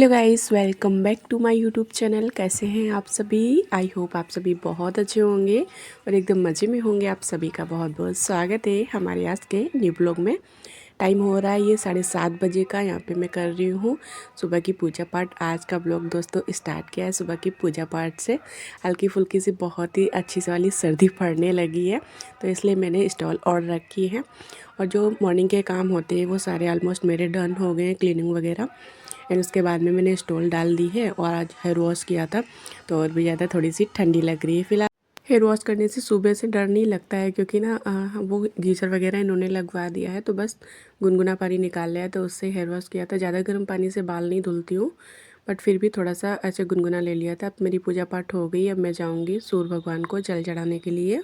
Hello guys, welcome back to my YouTube channel. कैसे हैं आप सभी? आई होप आप सभी बहुत अच्छे होंगे और एकदम मज़े में होंगे। आप सभी का बहुत बहुत स्वागत है हमारे आज के न्यू ब्लॉग में। टाइम हो रहा है ये 7:30 बजे का। यहाँ पे मैं कर रही हूँ सुबह की पूजा पाठ। आज का ब्लॉग दोस्तों स्टार्ट किया है सुबह की पूजा पाठ से। हल्की फुल्की सी बहुत ही अच्छी सी वाली सर्दी पड़ने लगी है, तो इसलिए मैंने स्टॉल ऑर्डर रखी है। और जो मॉर्निंग के काम होते हैं वो सारे ऑलमोस्ट मेरे डन हो गए हैं, क्लीनिंग वगैरह। एंड उसके बाद में मैंने स्टॉल डाल दी है और आज हेयर वॉश किया था, तो और भी ज़्यादा थोड़ी सी ठंडी लग रही है। फिलहाल हेयर वॉश करने से सुबह से डर नहीं लगता है, क्योंकि ना वो गीजर वगैरह इन्होंने लगवा दिया है, तो बस गुनगुना पानी निकाल लिया है, तो उससे हेयर वॉश किया था। ज़्यादा गर्म पानी से बाल नहीं धुलती हूँ, बट फिर भी थोड़ा सा ऐसे गुनगुना ले लिया था। अब मेरी पूजा पाठ हो गई। अब मैं जाऊँगी सूर्य भगवान को जल चढ़ाने के लिए।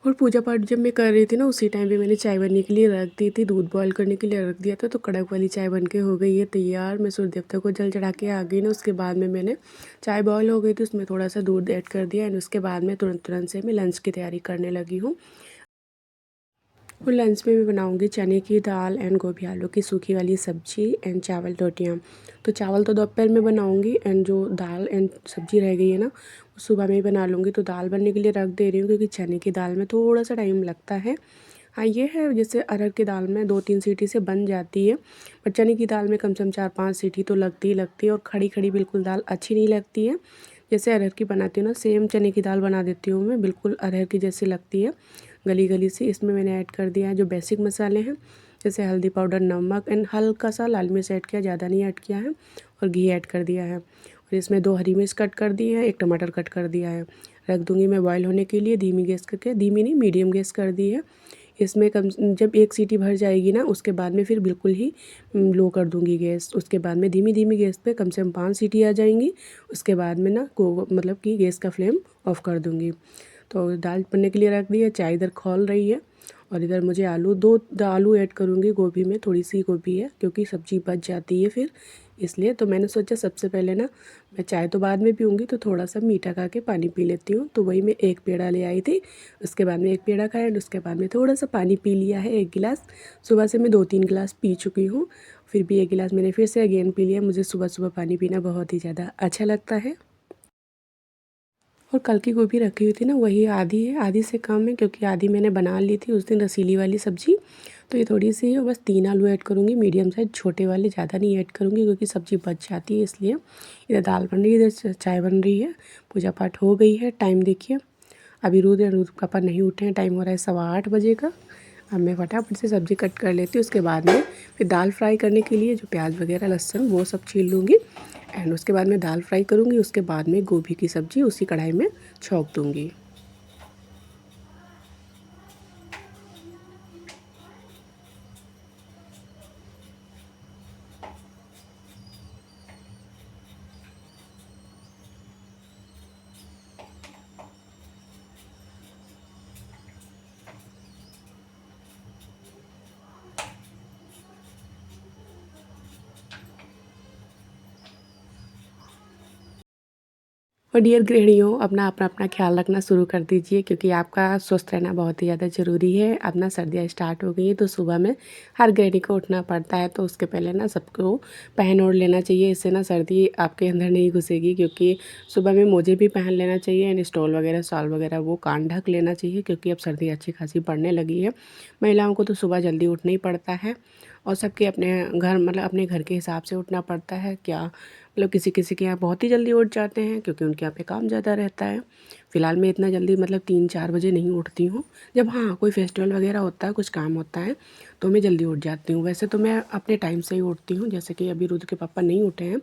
और पूजा पाठ जब मैं कर रही थी ना, उसी टाइम पे मैंने चाय बनने के लिए रख दी थी। दूध बॉईल करने के लिए रख दिया था, तो कड़क वाली चाय बन के हो गई है तैयार। मैं सूर्य देवता को जल चढ़ा के आ गई ना। उसके बाद में मैंने चाय बॉईल हो गई थी, उसमें थोड़ा सा दूध ऐड कर दिया। एंड उसके बाद में तुरंत तुरंत से मैं लंच की तैयारी करने लगी हूँ। और लंच में मैं बनाऊंगी चने की दाल एंड गोभी आलू की सूखी वाली सब्जी एंड चावल रोटियाँ। तो चावल तो दोपहर में बनाऊंगी, एंड जो दाल एंड सब्जी रह गई है ना, वो सुबह में ही बना लूँगी। तो दाल बनने के लिए रख दे रही हूँ, क्योंकि चने की दाल में थोड़ा सा टाइम लगता है। हाँ, ये है जैसे अरहर की दाल में 2-3 सीटी से बन जाती है, पर चने की दाल में कम से कम 4-5 सीटी तो लगती ही लगती है। और खड़ी खड़ी बिल्कुल दाल अच्छी नहीं लगती है। जैसे अरहर की बनाती हूँ ना, सेम चने की दाल बना देती हूँ मैं, बिल्कुल अरहर की जैसी लगती है, गली गली सी। इसमें मैंने ऐड कर दिया है जो बेसिक मसाले हैं, जैसे हल्दी पाउडर, नमक एंड हल्का सा लाल मिर्च ऐड किया, ज़्यादा नहीं ऐड किया है। और घी ऐड कर दिया है। और इसमें 2 हरी मिर्च कट कर दी है, 1 टमाटर कट कर दिया है। रख दूँगी मैं बॉयल होने के लिए धीमी गैस करके। धीमी नहीं, मीडियम गैस कर दी है। इसमें कम जब 1 सीटी भर जाएगी ना, उसके बाद में फिर बिल्कुल ही लो कर दूँगी गैस। उसके बाद में धीमी धीमी गैस पे कम से कम 5 सीटी आ जाएंगी। उसके बाद में ना को मतलब कि गैस का फ्लेम ऑफ कर दूँगी। तो दाल बनने के लिए रख दी है, चाय इधर खौल रही है। और इधर मुझे आलू, 2 आलू ऐड करूँगी। गोभी में थोड़ी सी गोभी है, क्योंकि सब्ज़ी बच जाती है फिर, इसलिए। तो मैंने सोचा सबसे पहले ना, मैं चाय तो बाद में पीऊँगी, तो थोड़ा सा मीठा खा के पानी पी लेती हूँ। तो वही मैं 1 पेड़ा ले आई थी। उसके बाद में 1 पेड़ा खाया, और उसके बाद में थोड़ा सा पानी पी लिया है, 1 गिलास। सुबह से मैं 2-3 गिलास पी चुकी हूँ, फिर भी 1 गिलास मैंने फिर से अगेन पी लिया। मुझे सुबह सुबह पानी पीना बहुत ही ज़्यादा अच्छा लगता है। और कल की गोभी रखी हुई थी ना, वही आधी है, आधी से कम है, क्योंकि आधी मैंने बना ली थी उस दिन रसीली वाली सब्ज़ी। तो ये थोड़ी सी है, बस 3 आलू ऐड करूँगी, मीडियम साइज छोटे वाले, ज़्यादा नहीं ऐड करूँगी, क्योंकि सब्ज़ी बच जाती है इसलिए। इधर दाल बन रही है, इधर चाय बन रही है। पूजा पाठ हो गई है। टाइम देखिए, अभी रूद पापा नहीं उठे हैं, टाइम हो रहा है 8:15 बजे का। अब मैं फटाफट से सब्ज़ी कट कर लेती हूँ। उसके बाद में फिर दाल फ्राई करने के लिए जो प्याज वगैरह, लहसुन, वो सब छील लूँगी। एंड उसके बाद में दाल फ्राई करूँगी। उसके बाद में गोभी की सब्ज़ी उसी कढ़ाई में छौंक दूँगी। और डियर गृहिणियों, अपना अपना अपना ख्याल रखना शुरू कर दीजिए, क्योंकि आपका स्वस्थ रहना बहुत ही ज़्यादा ज़रूरी है। अब ना सर्दियाँ स्टार्ट हो गई है, तो सुबह में हर गृहिणी को उठना पड़ता है, तो उसके पहले ना सबको पहन ओढ़ लेना चाहिए। इससे ना सर्दी आपके अंदर नहीं घुसेगी, क्योंकि सुबह में मोजे भी पहन लेना चाहिए, एंड स्टॉल वगैरह, शॉल वगैरह वो कान ढक लेना चाहिए, क्योंकि अब सर्दी अच्छी खासी पड़ने लगी है। महिलाओं को तो सुबह जल्दी उठना ही पड़ता है, और सबके अपने घर, मतलब अपने घर के हिसाब से उठना पड़ता है। क्या मतलब किसी किसी के यहाँ बहुत ही जल्दी उठ जाते हैं क्योंकि उनके यहाँ पे काम ज़्यादा रहता है। फ़िलहाल मैं इतना जल्दी मतलब 3-4 बजे नहीं उठती हूँ। जब हाँ कोई फेस्टिवल वगैरह होता है, कुछ काम होता है तो मैं जल्दी उठ जाती हूँ। वैसे तो मैं अपने टाइम से ही उठती हूँ, जैसे कि अभी रुद्र के पापा नहीं उठे हैं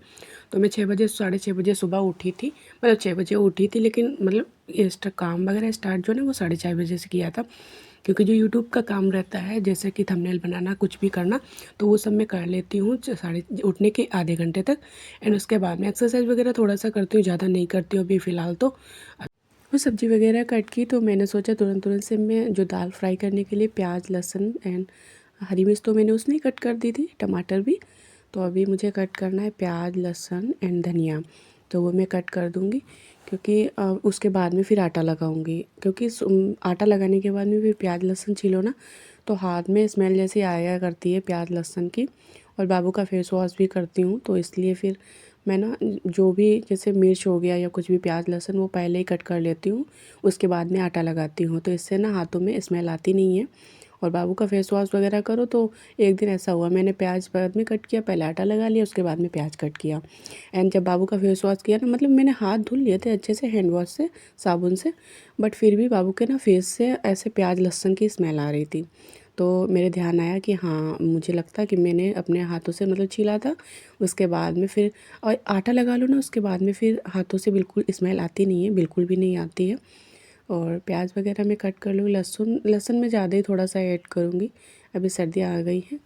तो मैं 6 बजे 6:30 बजे सुबह उठी थी। मतलब 6 बजे उठी थी, लेकिन मतलब ये काम वगैरह स्टार्ट जो है ना वो 4:30 बजे से किया था, क्योंकि जो यूट्यूब का काम रहता है जैसे कि थंबनेल बनाना, कुछ भी करना, तो वो सब मैं कर लेती हूँ साढ़े उठने के आधे घंटे तक। एंड उसके बाद में एक्सरसाइज वगैरह थोड़ा सा करती हूँ, ज़्यादा नहीं करती हूँ अभी फ़िलहाल तो। वो सब्ज़ी वगैरह कट की तो मैंने सोचा तुरंत तुरंत से मैं जो दाल फ्राई करने के लिए प्याज, लहसुन एंड हरी मिर्च तो मैंने उसने ही कट कर दी थी, टमाटर भी। तो अभी मुझे कट करना है प्याज, लहसुन एंड धनिया, तो वो मैं कट कर दूँगी क्योंकि उसके बाद में फिर आटा लगाऊंगी, क्योंकि आटा लगाने के बाद में फिर प्याज लहसुन छीलो ना तो हाथ में स्मेल जैसी आया करती है प्याज लहसुन की। और बाबू का फेस वॉश भी करती हूँ, तो इसलिए फिर मैं ना जो भी जैसे मिर्च हो गया या कुछ भी प्याज लहसुन वो पहले ही कट कर लेती हूँ, उसके बाद में आटा लगाती हूँ, तो इससे ना हाथों में स्मेल आती नहीं है। और बाबू का फेस वॉश वगैरह करो तो एक दिन ऐसा हुआ, मैंने प्याज बाद में कट किया, पहले आटा लगा लिया उसके बाद में प्याज कट किया। एंड जब बाबू का फेस वॉश किया ना, मतलब मैंने हाथ धुल लिए थे अच्छे से हैंड वॉश से, साबुन से, बट फिर भी बाबू के ना फेस से ऐसे प्याज लहसुन की स्मेल आ रही थी। तो मेरे ध्यान आया कि हाँ मुझे लगता कि मैंने अपने हाथों से मतलब छीला था। उसके बाद में फिर और आटा लगा लो ना उसके बाद में फिर हाथों से बिल्कुल स्मेल आती नहीं है, बिल्कुल भी नहीं आती है। और प्याज वगैरह मैं कट कर लूँ, लहसुन लहसुन मैं ज़्यादा ही थोड़ा सा ऐड करूँगी, अभी सर्दियाँ आ गई हैं।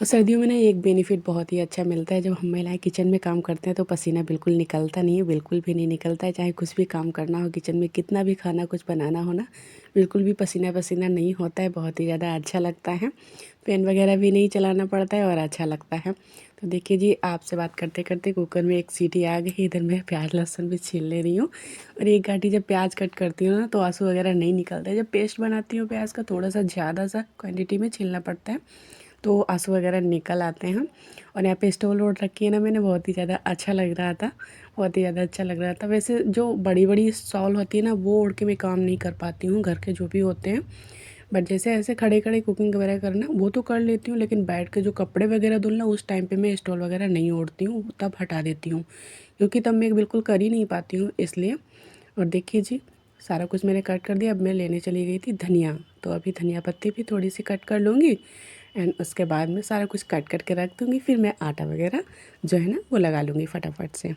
और सर्दियों में ना एक बेनिफिट बहुत ही अच्छा मिलता है, जब हम महिलाएं किचन में काम करते हैं तो पसीना बिल्कुल निकलता नहीं है, बिल्कुल भी नहीं निकलता है। चाहे कुछ भी काम करना हो किचन में, कितना भी खाना कुछ बनाना हो ना, बिल्कुल भी पसीना पसीना नहीं होता है, बहुत ही ज़्यादा अच्छा लगता है। फैन वगैरह भी नहीं चलाना पड़ता है और अच्छा लगता है। तो देखिए जी, आपसे बात करते करते कुकर में एक सीटी आ गई, इधर मैं प्याज लहसुन भी छील ले रही हूँ। और एक घाटी जब प्याज कट करती हूँ ना तो आंसू वगैरह नहीं निकलता है। जब पेस्ट बनाती हूँ प्याज का थोड़ा सा ज़्यादा सा क्वान्टिटी में छीलना पड़ता है तो आंसू वगैरह निकल आते हैं। और यहाँ पे स्टोव लोड रखी है ना मैंने, बहुत ही ज़्यादा अच्छा लग रहा था, बहुत ही ज़्यादा अच्छा लग रहा था। वैसे जो बड़ी बड़ी स्टॉल होती है ना वो ओढ़ के मैं काम नहीं कर पाती हूँ, घर के जो भी होते हैं, बट जैसे ऐसे खड़े खड़े कुकिंग वगैरह करना वो तो कर लेती हूँ, लेकिन बैठ के जो कपड़े वगैरह धुलना उस टाइम पे मैं स्टॉल वगैरह नहीं ओढ़ती हूँ, तब हटा देती हूँ, क्योंकि तब मैं बिल्कुल कर ही नहीं पाती हूँ इसलिए। और देखिए जी, सारा कुछ मैंने कट कर दिया। अब मैं लेने चली गई थी धनिया, तो अभी धनिया पत्ती भी थोड़ी सी कट कर लूँगी एंड उसके बाद में सारा कुछ कट करके रख दूँगी। फिर मैं आटा वगैरह जो है ना वो लगा लूँगी फटाफट से।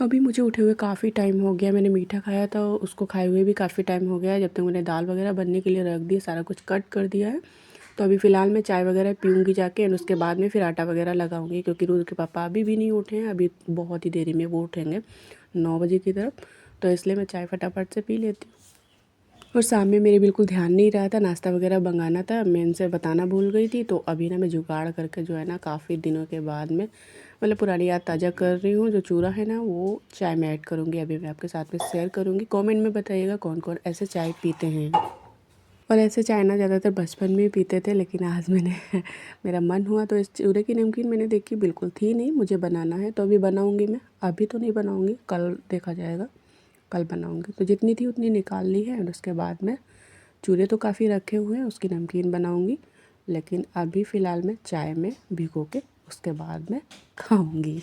अभी मुझे उठे हुए काफ़ी टाइम हो गया, मैंने मीठा खाया था, उसको खाए हुए भी काफ़ी टाइम हो गया है। जब तक मैंने दाल वगैरह बनने के लिए रख दी, सारा कुछ कट कर दिया है, तो अभी फ़िलहाल मैं चाय वगैरह पीऊँगी जाके एंड उसके बाद में फिर आटा वगैरह लगाऊंगी, क्योंकि रुद्र के पापा अभी भी नहीं उठे हैं, अभी बहुत ही देरी में वो उठेंगे 9 बजे की तरफ, तो इसलिए मैं चाय फटाफट से पी लेती हूँ। और शाम में मेरे बिल्कुल ध्यान नहीं रहा था, नाश्ता वगैरह मंगाना था, मैं इनसे बताना भूल गई थी। तो अभी ना मैं जुगाड़ करके जो है ना काफ़ी दिनों के बाद में मतलब पुरानी याद ताज़ा कर रही हूँ। जो चूरा है ना वो चाय में ऐड करूँगी, अभी मैं आपके साथ में शेयर करूँगी। कमेंट में बताइएगा कौन कौन ऐसे चाय पीते हैं। और ऐसे चाय ना ज़्यादातर बचपन में ही पीते थे, लेकिन आज मैंने मेरा मन हुआ तो इस चूरे की नमकीन मैंने देखी बिल्कुल थी नहीं, मुझे बनाना है तो अभी बनाऊँगी मैं। अभी तो नहीं बनाऊँगी, कल देखा जाएगा, कल बनाऊँगी। तो जितनी थी उतनी निकाल ली है और उसके बाद में चूरे तो काफ़ी रखे हुए हैं, उसकी नमकीन बनाऊँगी, लेकिन अभी फ़िलहाल मैं चाय में भिगो के उसके बाद में खाऊँगी।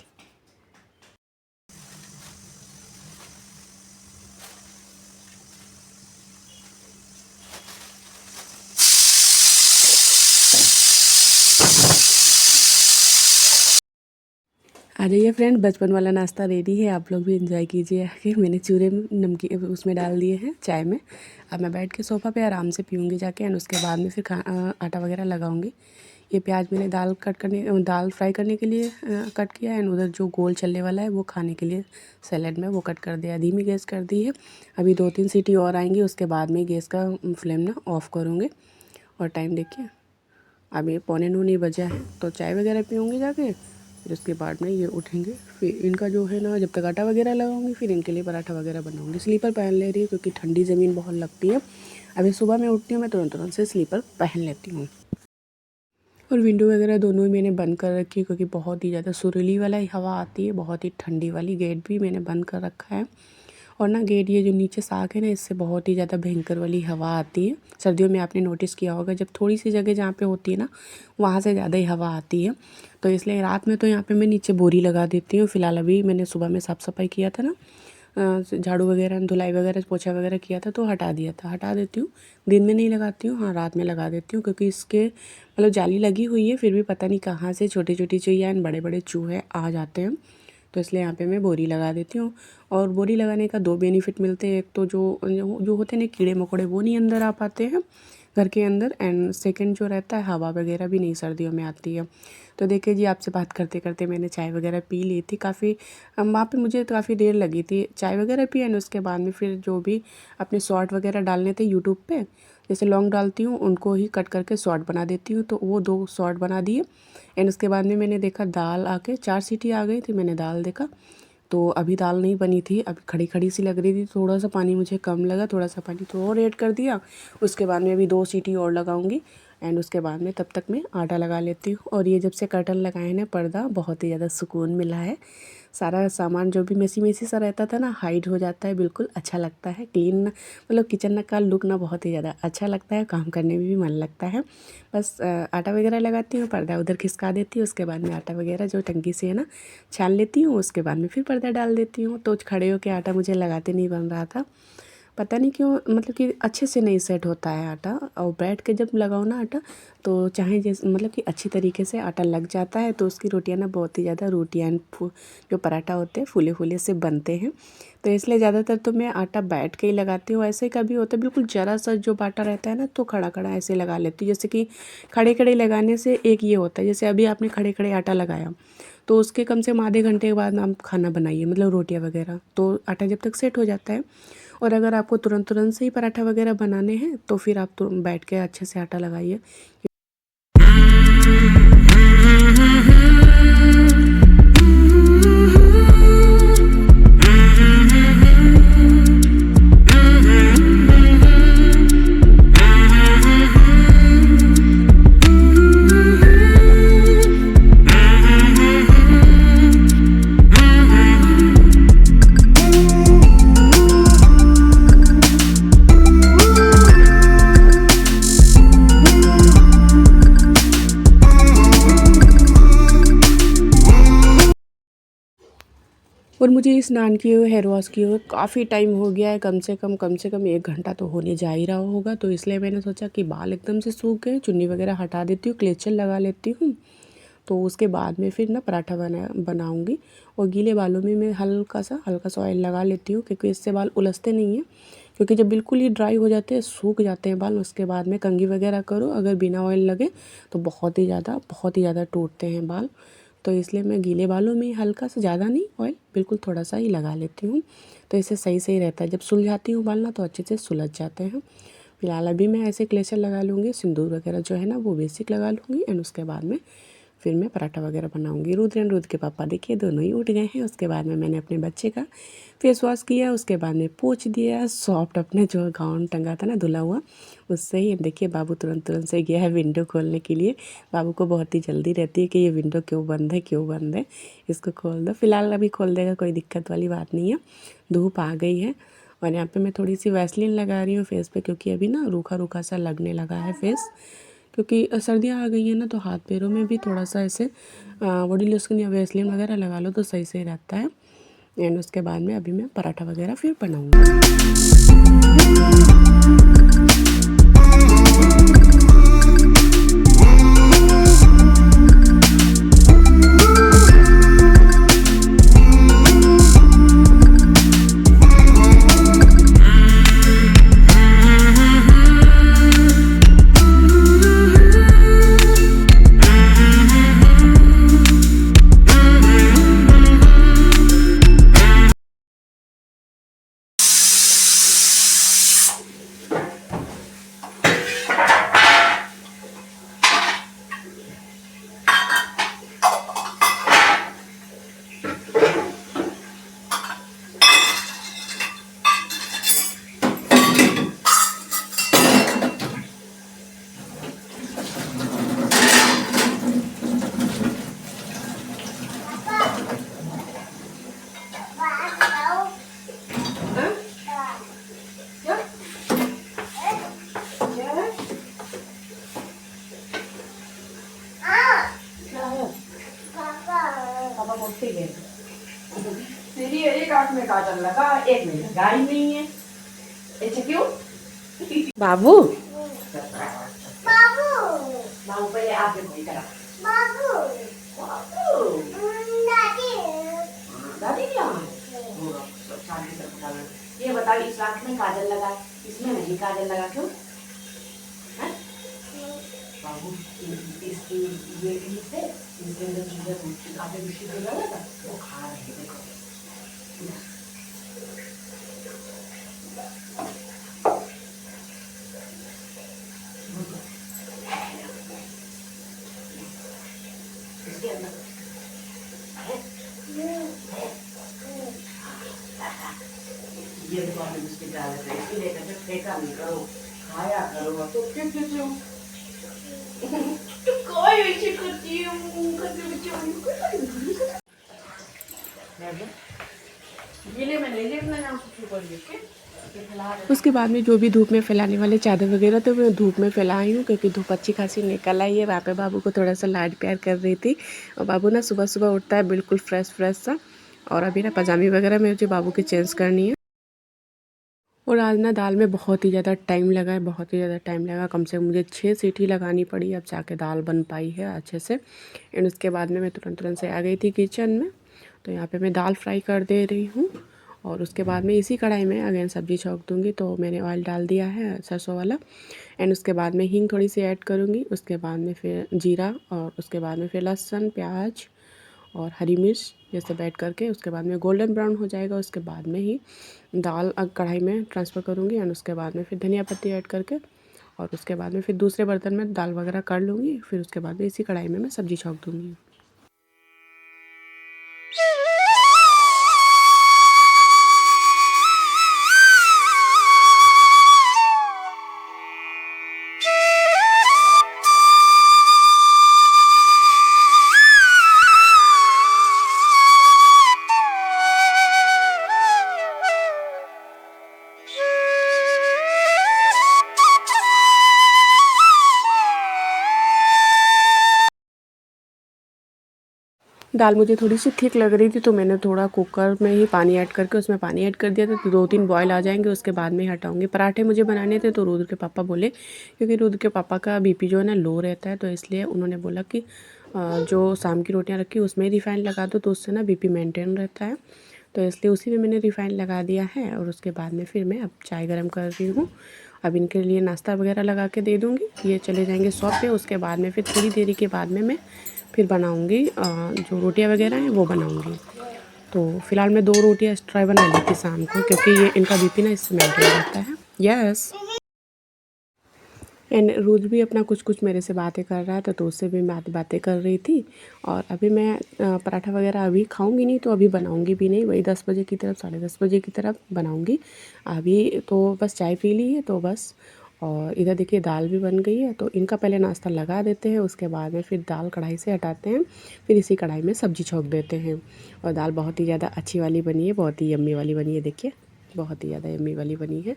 आ जाइए फ्रेंड, बचपन वाला नाश्ता रेडी है, आप लोग भी एंजॉय कीजिए आके। मैंने चूरे नमकीन उसमें डाल दिए हैं चाय में। अब मैं बैठ के सोफ़ा पे आराम से पीऊँगी जाके एंड उसके बाद में फिर आटा वगैरह लगाऊँगी। ये प्याज मैंने दाल फ्राई करने के लिए कट किया है, एंड उधर जो गोल चलने वाला है वो खाने के लिए सैलेड में वो कट कर दिया। धीमी गैस कर दी है। अभी 2-3 सीटी और आएंगी, उसके बाद में गैस का फ्लेम ना ऑफ़ करूँगी। और टाइम देखिए अभी 8:45 बजा है, तो चाय वगैरह पीऊँगी जाके, फिर उसके बाद में ये उठेंगे। फिर इनका जो है ना, जब तक आटा वगैरह लगाऊंगी फिर इनके लिए पराठा वगैरह बनाऊंगी। स्लीपर पहन ले रही है क्योंकि ठंडी ज़मीन बहुत लगती है। अभी सुबह मैं उठती हूँ, मैं तुरंत से स्लीपर पहन लेती हूँ। और विंडो वगैरह दोनों ही मैंने बंद कर रखी है क्योंकि बहुत ही ज़्यादा सुरीली वाला हवा आती है, बहुत ही ठंडी वाली। गेट भी मैंने बंद कर रखा है। और ना गेट, ये जो नीचे साख है ना, इससे बहुत ही ज़्यादा भयंकर वाली हवा आती है। सर्दियों में आपने नोटिस किया होगा, जब थोड़ी सी जगह जहाँ पे होती है ना, वहाँ से ज़्यादा ही हवा आती है। तो इसलिए रात में तो यहाँ पे मैं नीचे बोरी लगा देती हूँ। फिलहाल अभी मैंने सुबह में साफ़ सफाई किया था ना, झाड़ू वगैरह धुलाई वगैरह पोछा वगैरह किया था, तो हटा दिया था। हटा देती हूँ, दिन में नहीं लगाती हूँ, हाँ रात में लगा देती हूँ, क्योंकि इसके मतलब जाली लगी हुई है, फिर भी पता नहीं कहाँ से छोटी छोटी चुहिया एंड बड़े बड़े चूहे आ जाते हैं। तो इसलिए यहाँ पे मैं बोरी लगा देती हूँ। और बोरी लगाने का 2 बेनिफिट मिलते हैं। एक तो जो होते हैं ना कीड़े मकोड़े, वो नहीं अंदर आ पाते हैं घर के अंदर, एंड सेकंड जो रहता है, हवा वगैरह भी नहीं सर्दियों में आती है। तो देखिए जी, आपसे बात करते करते मैंने चाय वगैरह पी ली थी। काफ़ी वहाँ पे मुझे काफ़ी देर लगी थी। चाय वगैरह पी, एंड उसके बाद में फिर जो भी अपने शॉर्ट वगैरह डालने थे यूट्यूब पे, जैसे लॉन्ग डालती हूँ उनको ही कट करके शॉर्ट बना देती हूँ, तो वो 2 शॉर्ट बना दिए। एंड उसके बाद में मैंने देखा दाल आके 4 सीटी आ गई थी। मैंने दाल देखा तो अभी दाल नहीं बनी थी, अभी खड़ी खड़ी सी लग रही थी। थोड़ा सा पानी मुझे कम लगा, थोड़ा सा पानी तो और ऐड कर दिया। उसके बाद में अभी 2 सीटी और लगाऊंगी, एंड उसके बाद में तब तक मैं आटा लगा लेती हूँ। और ये जब से कर्टन लगाए ना, पर्दा, बहुत ही ज़्यादा सुकून मिला है। सारा सामान जो भी मेसी मेसी सा रहता था ना, हाइड हो जाता है, बिल्कुल अच्छा लगता है। क्लीन मतलब किचन का लुक ना बहुत ही ज़्यादा अच्छा लगता है, काम करने में भी मन लगता है। बस आटा वगैरह लगाती हूँ, पर्दा उधर खिसका देती हूँ, उसके बाद में आटा वगैरह जो टंकी से है ना छान लेती हूँ, उसके बाद में फिर पर्दा डाल देती हूँ। तो खड़े होकर आटा मुझे लगाते नहीं बन रहा था, पता नहीं क्यों, मतलब कि अच्छे से नहीं सेट होता है आटा। और बैठ के जब लगाओ ना आटा, तो चाहे जैसे मतलब कि अच्छी तरीके से आटा लग जाता है, तो उसकी रोटियां ना बहुत ही ज़्यादा रोटियां जो पराठा होते हैं फूले फूले से बनते हैं। तो इसलिए ज़्यादातर तो मैं आटा बैठ के ही लगाती हूँ। ऐसे कभी होता है बिल्कुल ज़रा सा जो बाटा रहता है ना, तो खड़ा खड़ा ऐसे लगा लेती हूँ। जैसे कि खड़े खड़े लगाने से एक ये होता है, जैसे अभी आपने खड़े खड़े आटा लगाया, तो उसके कम से कम आधे घंटे के बाद आप खाना बनाइए, मतलब रोटियां वगैरह, तो आटा जब तक सेट हो जाता है। और अगर आपको तुरंत से ही पराठा वगैरह बनाने हैं, तो फिर आप बैठ के अच्छे से आटा लगाइए। और मुझे स्नान किए हुए, हेयर वॉश किए हुए काफ़ी टाइम हो गया है, कम से कम 1 घंटा तो होने जा ही रहा होगा। तो इसलिए मैंने सोचा कि बाल एकदम से सूख गए, चुन्नी वगैरह हटा देती हूँ, क्लेचर लगा लेती हूँ, तो उसके बाद में फिर ना पराठा बनाऊँगी। और गीले बालों में मैं हल्का सा ऑयल लगा लेती हूँ, क्योंकि इससे बाल उलझते नहीं हैं। क्योंकि जब बिल्कुल ही ड्राई हो जाते हैं, सूख जाते हैं बाल, उसके बाद में कंघी वगैरह करो अगर बिना ऑयल लगे, तो बहुत ही ज़्यादा टूटते हैं बाल। तो इसलिए मैं गीले बालों में हल्का सा, ज़्यादा नहीं ऑयल, बिल्कुल थोड़ा सा ही लगा लेती हूँ। तो इससे सही रहता है। जब सुलझाती हूँ बाल ना, तो अच्छे से सुलझ जाते हैं। फिलहाल अभी मैं ऐसे क्लेचर लगा लूँगी, सिंदूर वगैरह जो है ना वो बेसिक लगा लूँगी, एंड उसके बाद में फिर मैं पराठा वगैरह बनाऊँगी। रुद्र एंड रुद्र के पापा देखिए दोनों ही उठ गए हैं। उसके बाद में मैंने अपने बच्चे का फेस वॉश किया, उसके बाद में पोंछ दिया, सॉफ्ट अपने जो गाउन टंगा था ना धुला हुआ, उससे ही। देखिए बाबू तुरंत से गया है विंडो खोलने के लिए। बाबू को बहुत ही जल्दी रहती है कि ये विंडो क्यों बंद है, इसको खोल दो। फिलहाल अभी खोल देगा, कोई दिक्कत वाली बात नहीं है। धूप आ गई है, और यहाँ पे मैं थोड़ी सी वैसलीन लगा रही हूँ फेस पे, क्योंकि अभी ना रूखा सा लगने लगा है फेस, क्योंकि सर्दियाँ आ गई हैं ना, तो हाथ पैरों में भी थोड़ा सा ऐसे बॉडी लोशन या वैसलीन वगैरह लगा लो तो सही रहता है। एंड उसके बाद में अभी मैं पराठा वगैरह फिर बनाऊँगी। मोटी है तेरी। एक आंख में काजल लगा, एक में लगाई नहीं है। ऐसे क्यों? बाबू बाबू बाबू पहले आप देखो इधर। बाबू बाबू दादी दादी क्या? शांति से बता। ये बताओ, इस आंख में काजल लगा, इसमें नहीं काजल लगा, क्यों? बाबू इसकी ये से इसके अंदर चीजें आपने बिस्किट लगाया था, वो खा रहे हैं, देखो। इसके अंदर ये देखो, आपने बिस्किट डाले थे, इसलिए कहते फेंका नहीं करो, खाया करो। तो क्यों क्यों क्यों तो कोई ऐसे करती है गीले में नहीं लेटना, यहाँ कुछ पड़ी है। उसके बाद में जो भी धूप में फैलाने वाले चादर वगैरह थे मैं धूप में फैलाई हूँ, क्योंकि धूप अच्छी खासी निकल आई है। वहाँ पे बाबू को थोड़ा सा लाड प्यार कर रही थी। और बाबू ना सुबह सुबह उठता है बिल्कुल फ्रेश फ्रेश सा। और अभी ना पजामी वगैरह मुझे बाबू की चेंज करनी है। और आज ना दाल में बहुत ही ज़्यादा टाइम लगा है, बहुत ही ज़्यादा टाइम लगा। कम से कम मुझे 6 सीटी लगानी पड़ी, अब जाके दाल बन पाई है अच्छे से। एंड उसके बाद में मैं तुरंत से आ गई थी किचन में। तो यहाँ पे मैं दाल फ्राई कर दे रही हूँ। और उसके बाद में इसी कढ़ाई में अगेन सब्ज़ी छौंक दूँगी। तो मैंने ऑयल डाल दिया है सरसों वाला। एंड उसके बाद में हींग थोड़ी सी ऐड करूँगी। उसके बाद में फिर जीरा, और उसके बाद में फिर लहसुन, प्याज और हरी मिर्च ये सब ऐड करके उसके बाद में गोल्डन ब्राउन हो जाएगा। उसके बाद में ही दाल कढ़ाई में ट्रांसफ़र करूँगी। एंड उसके बाद में फिर धनिया पत्ती ऐड करके, और उसके बाद में फिर दूसरे बर्तन में दाल वगैरह कर लूँगी। फिर उसके बाद में इसी कढ़ाई में मैं सब्ज़ी छौंक दूँगी। दाल मुझे थोड़ी सी थिक लग रही थी, तो मैंने थोड़ा कुकर में ही पानी ऐड करके उसमें पानी ऐड कर दिया था। तो 2-3 बॉयल आ जाएंगे, उसके बाद में हटाऊंगी। पराठे मुझे बनाने थे, तो रुद्र के पापा बोले, क्योंकि रुद्र के पापा का बीपी जो है ना लो रहता है, तो इसलिए उन्होंने बोला कि जो शाम की रोटियां रखी उसमें रिफ़ाइंड लगा दो, तो उससे ना बीपी मेंटेन रहता है। तो इसलिए उसी में मैंने रिफ़ाइंड लगा दिया है। और उसके बाद में फिर मैं अब चाय गर्म कर रही हूँ। अब इनके लिए नाश्ता वगैरह लगा के दे दूँगी, ये चले जाएंगे शॉप पे। उसके बाद में फिर थोड़ी देरी के बाद में मैं फिर बनाऊँगी जो रोटियां वगैरह हैं वो बनाऊँगी। तो फ़िलहाल मैं 2 रोटियां एक्स्ट्रा बना ली थी शाम को, क्योंकि ये इनका बीपी ना इससे मेंटेन रहता है। यस। एंड रुद्र भी अपना कुछ कुछ मेरे से बातें कर रहा था, तो उससे भी मैं बातें कर रही थी। और अभी मैं पराठा वगैरह अभी खाऊंगी नहीं, तो अभी बनाऊंगी भी नहीं। वही 10 बजे की तरफ, 10:30 बजे की तरफ बनाऊंगी। अभी तो बस चाय पी ली है, तो बस। और इधर देखिए दाल भी बन गई है, तो इनका पहले नाश्ता लगा देते हैं। उसके बाद में फिर दाल कढ़ाई से हटाते हैं, फिर इसी कढ़ाई में सब्ज़ी छौंक देते हैं। और दाल बहुत ही ज़्यादा अच्छी वाली बनी है, बहुत ही यम्मी वाली बनी है। देखिए बहुत ही ज़्यादा यम्मी वाली बनी है।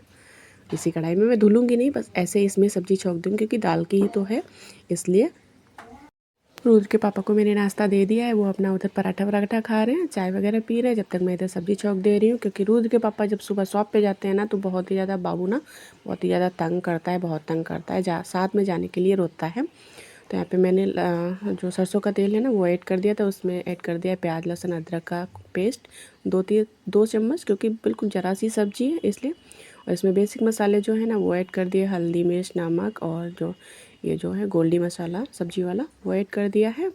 इसी कढ़ाई में मैं धुलूँगी नहीं, बस ऐसे इसमें सब्ज़ी छौंक दूँगी, क्योंकि दाल की ही तो है इसलिए। रुद्र के पापा को मैंने नाश्ता दे दिया है, वो अपना उधर पराठा वराठा खा रहे हैं, चाय वगैरह पी रहे हैं, जब तक मैं इधर सब्ज़ी छौंक दे रही हूँ। क्योंकि रुद्र के पापा जब सुबह शॉप पे जाते हैं ना, तो बहुत ही ज़्यादा बाबू ना बहुत ही ज़्यादा तंग करता है, बहुत तंग करता है, साथ में जाने के लिए रोता है। तो यहाँ पे मैंने जो सरसों का तेल है ना वो ऐड कर दिया था, उसमें ऐड कर दिया प्याज लहसुन अदरक का पेस्ट 2 चम्मच, क्योंकि बिल्कुल ज़रा सी सब्ज़ी है इसलिए। और इसमें बेसिक मसाले जो है ना वो ऐड कर दिए, हल्दी मिर्च नमक, और जो ये जो है गोल्डी मसाला सब्ज़ी वाला वो ऐड कर दिया है।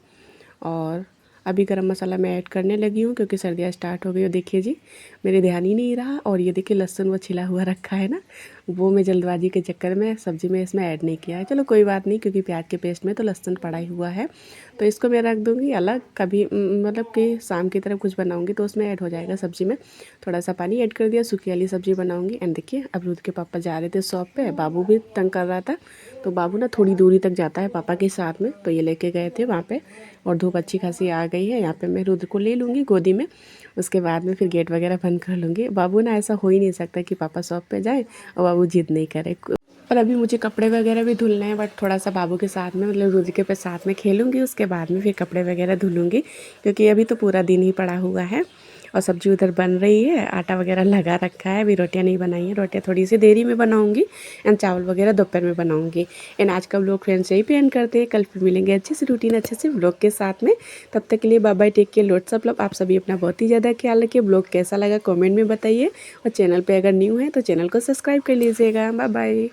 और अभी गरम मसाला मैं ऐड करने लगी हूँ, क्योंकि सर्दियाँ स्टार्ट हो गई। और देखिए जी मेरे ध्यान ही नहीं रहा। और ये देखिए लहसुन वो छिला हुआ रखा है ना, वो मैं जल्दबाजी के चक्कर में सब्ज़ी में इसमें ऐड नहीं किया है। चलो कोई बात नहीं, क्योंकि प्याज के पेस्ट में तो लहसुन पड़ा ही हुआ है। तो इसको मैं रख दूँगी अलग। कभी मतलब कि शाम की तरफ कुछ बनाऊँगी तो उसमें ऐड हो जाएगा सब्ज़ी में। थोड़ा सा पानी ऐड कर दिया, सूखी वाली सब्ज़ी बनाऊँगी। एंड देखिए अब रुद्र के पापा जा रहे थे शॉप पे, बाबू भी तंग कर रहा था, तो बाबू ना थोड़ी दूरी तक जाता है पापा के साथ में, तो ये लेके गए थे वहाँ पे। और धूप अच्छी खासी आ गई है, यहाँ पे मैं रुद्र को ले लूँगी गोदी में। उसके बाद में फिर गेट वगैरह बंद कर लूँगी। बाबू ना ऐसा हो ही नहीं सकता कि पापा शॉप पे जाए और बाबू जिद नहीं करे। और अभी मुझे कपड़े वगैरह भी धुलने हैं, बट थोड़ा सा बाबू के साथ में मतलब रुद्र के पे साथ में खेलूँगी, उसके बाद में फिर कपड़े वगैरह धुलूँगी, क्योंकि अभी तो पूरा दिन ही पड़ा हुआ है। और सब्ज़ी उधर बन रही है, आटा वगैरह लगा रखा है, अभी रोटियां नहीं बनाई हैं, रोटियां थोड़ी सी देरी में बनाऊंगी एंड चावल वगैरह दोपहर में बनाऊंगी। एंड आज का व्लॉग फ्रेंड्स यही पे एंड करते हैं, कल फिर मिलेंगे अच्छे से रूटीन अच्छे से व्लॉग के साथ में। तब तक के लिए bye bye, take care, lots of love. आप सभी अपना बहुत ही ज़्यादा ख्याल रखिए। व्लॉग कैसा लगा कमेंट में बताइए, और चैनल पर अगर न्यू है तो चैनल को सब्सक्राइब कर लीजिएगा। Bye bye.